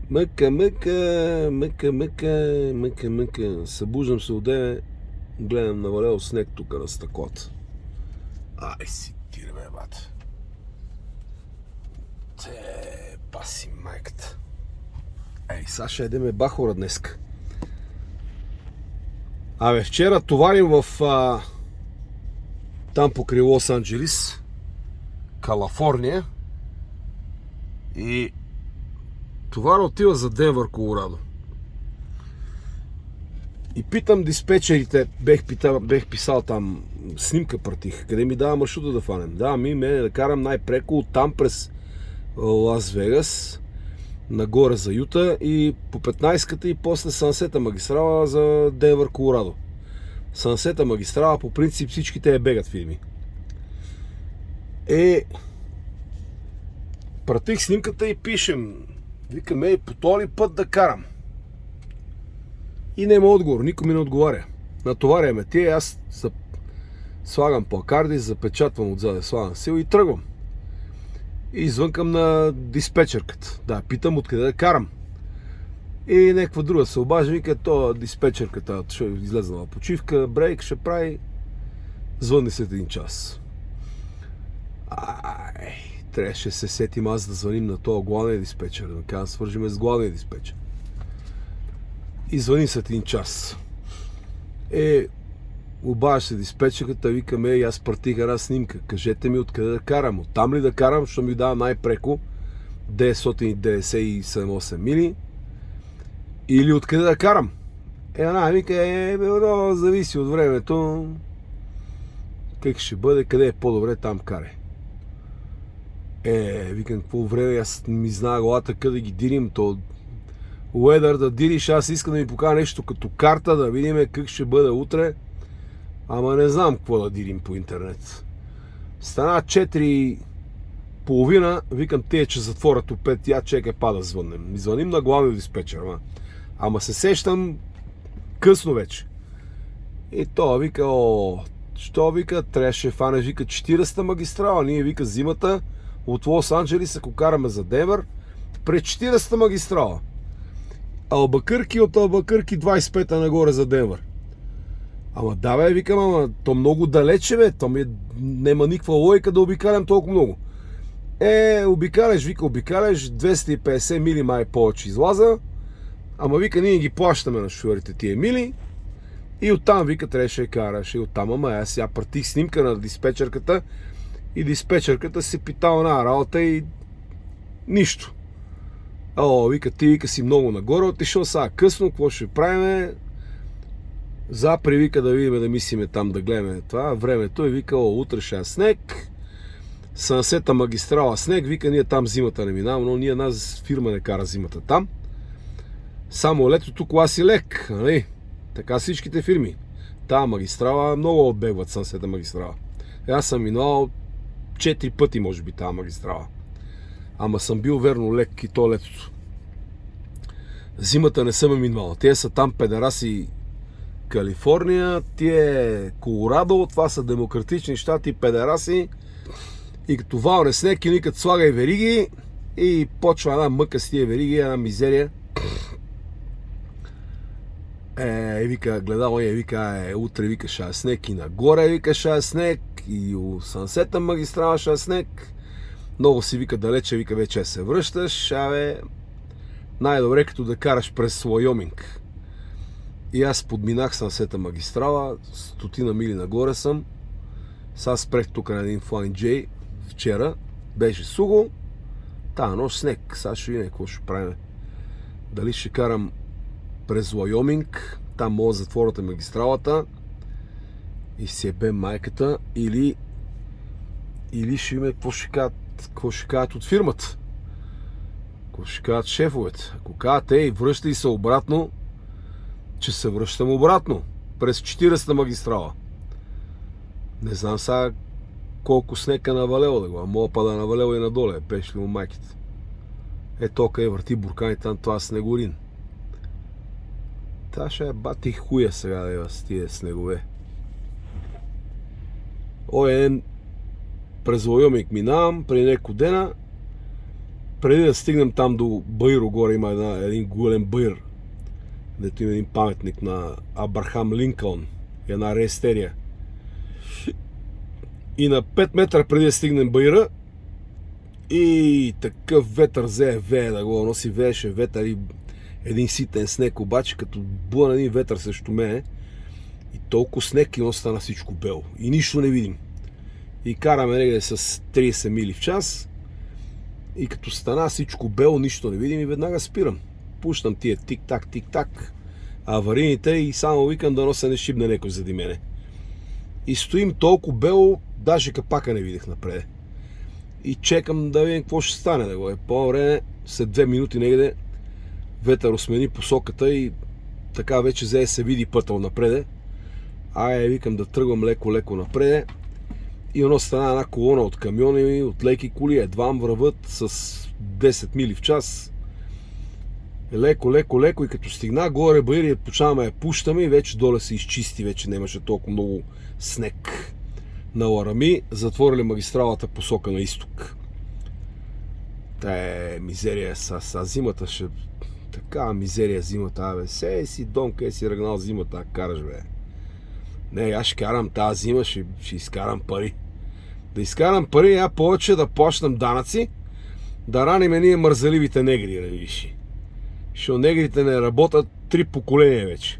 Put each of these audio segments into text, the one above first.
Мъка. Събуждам се от 9, гледам навалел снег тук на стъклото. Ай си тире, бе, бат. Те, паси майката. Ей, сега ще едеме бахора днеска. Абе, вчера товарим в там покрай Лос-Анджелис, Калифорния, и товара отива за Денвър, Колорадо. И питам диспетчерите, бех писал там, снимка пратих, къде ми дава маршрута да фанем. Да, мене да карам най-преко оттам през Лас Вегас, нагоре за Юта и по 15-ката и после Сансета магистрала за Денвър, Колорадо. Сансета магистрала по принцип всички те бегат фирми. Пратих снимката и пишем, викаме, по този път да карам. И няма отговор, никой ми не отговаря. Натоваряме тия, аз слагам плакарди, запечатвам отзаде, слагам сил и тръгвам. И извънкам на диспетчерката. Да, питам откъде да карам. И някаква друга се обажда, вика, то диспетчерката ще излезнала почивка, брейк ще прави, звънни след 1 час. Трябваше се сетим аз да звъним на този главния диспетчер, да кажа, свържиме с главния диспетчер. И звъни след 1 час. Обажда се диспетчерката, викаме, и аз пратих една снимка. Кажете ми откъде да карам. Оттам ли да карам, защото ми дава най-преко 997 мили. Или откъде да карам. Една вика, зависи от времето. Как ще бъде, къде е по-добре, там карай. Викам, какво време, аз ми знае главата къде да ги дирим, то уедър да дириш, аз искам да ми покажа нещо като карта, да видим как ще бъде утре. Ама не знам какво да дирим по интернет. Стана 4:30, викам, те, че затворят от 5, я чекай да звъннем. Ми звъним на главния диспетчер, ама се сещам късно вече. И то вика, що вика, трябваше фанеш, вика, 40-та магистрала, ние вика зимата от Лос-Анджелис, ако караме за Денвър, през 40-та магистрала. Албакърки от Албакърки 25-та нагоре за Денвър. Ама да, бе, викам, ама то много далече, бе, то нема никаква логика да обикалям толкова много. Обикаляш, вика, 250 мили май повече излаза, ама вика, ние ги плащаме на шофьорите тия мили, и оттам, вика, трябваше да караш, и оттам, ама аз я пратих снимка на диспетчерката, и диспетчерката се питала на работа и нищо. Вика, ти, вика, си много нагоре, отишъл сега късно, какво ще правиме? Запри, вика, да видим, да мислиме там, да гледаме това времето, и вика, утре ще е снег, Сансета магистрала снег, вика, ние там зимата не минаваме, но ние нас фирма не кара зимата там. Само лето класи лек, нали? Така всичките фирми. Тая магистрала много отбегват, Сансета магистрала. Аз съм минал 4 пъти, може би, тая магистрала. Ама съм бил верно лек и то летото. Зимата не съм минал. Те са там педераси Калифорния, тие Колорадо, това са демократични щати, педераси. И като валне снег, и никът слагай вериги и почва една мъка с тия вериги, една мизерия. Вика, гледал, вика, утре, вика, ще е снег и нагоре, вика, ще е снег, и у Сансета магистрала ще е снег. Много си, вика, далече, вика, вече се връщаш, най-добре като да караш през Уайоминг. И аз подминах Сансета магистрала, 100 мили нагоре съм. Сега спрех тук на един Flying J вчера, беше сухо, тая нощ снег, сега ще видим какво ще правим. Дали ще карам през Уайоминг, там мога да затворят магистралата и си ебе майката, или ще видим какво ще кажат от фирмата. Какво ще кажат шефовете. Ако кажат, връщай се обратно, че се връщам обратно през 40-та магистрала. Не знам сега колко снег е навалело да го, мога па да навалело и надоле, пеш ли му майките. Тока върти бурканите там, това снегорин. Та ще бати хуя сега с тия снегове. През Уайоминг минавам, преди няколко дена, преди да стигнем там до Баиро горе има един голем баир, дето има един паметник на Абрахам Линкълн, една рестерия. И на 5 метра преди да стигнем баира, и такъв ветър вее да го носи, вееше ветър и един ситен снег, обаче като буя на един ветър срещу мене и толкова снег и стана всичко бело и нищо не видим. И караме негде с 30 мили в час и като стана всичко бело, нищо не видим и веднага спирам. Пущам тия тик-так, аварийните и само викам да нося не шибне некой зади мене. И стоим толкова бело, даже капака не видях напред. И чекам да видим какво ще стане. Да го е по-време, след 2 минути негде, ветър осмени посоката и така вече взе се види пътъл напреде. Викам да тръгвам леко напреде. И едно стана една колона от камиони, от леки коли, едва върват с 10 мили в час. Леко и като стигна горе баири, почнаваме я пущаме и вече доле се изчисти, вече нямаше толкова много снег. На Ларами затворили магистралата посока на изток. Мизерия са зимата ще... Така мизерия зимата, си донка си ръгнал зимата, караш Не, аз ще карам тази зима, ще изкарам пари. Да изкарам пари, повече да плащам данъци, да раним ние мързаливите негри, видиш. Защото негрите не работят 3 поколения вече.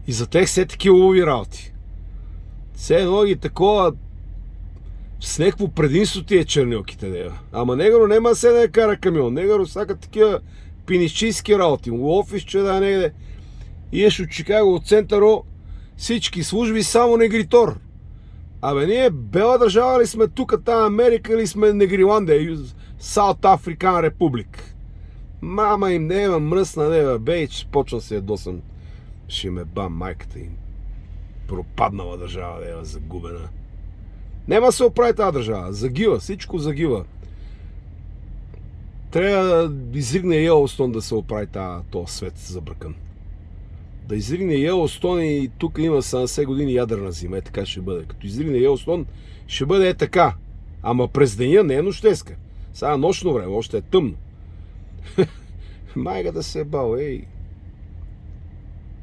И за тех все такива лови работи. Все едно ги такова с някакво предимство тия чернилките дева. Ама негро нема се да я кара камион. Негро всяка такива пиничийски работи. Офисче да е негде. Иеш от Чикаго, от центъро, всички служби само негритор. Ние бела държава ли сме тук, тази Америка или сме Негриландия, Саут Африкан Републик. Мама им не мръсна, бейч, почна се ядосам. Ще ме бам майката им. Пропаднала държава, загубена. Нема се оправи тази държава. Загива, всичко загива. Трябва да изригне Йелостон да се оправи този свет забръкан. Да изригне Йелостон и тук има 70 години ядрена зима. Така ще бъде. Като изригне Йелостон, ще бъде така. Ама през деня не е нощеска. Сега нощно време, още е тъмно. Майка да се бал,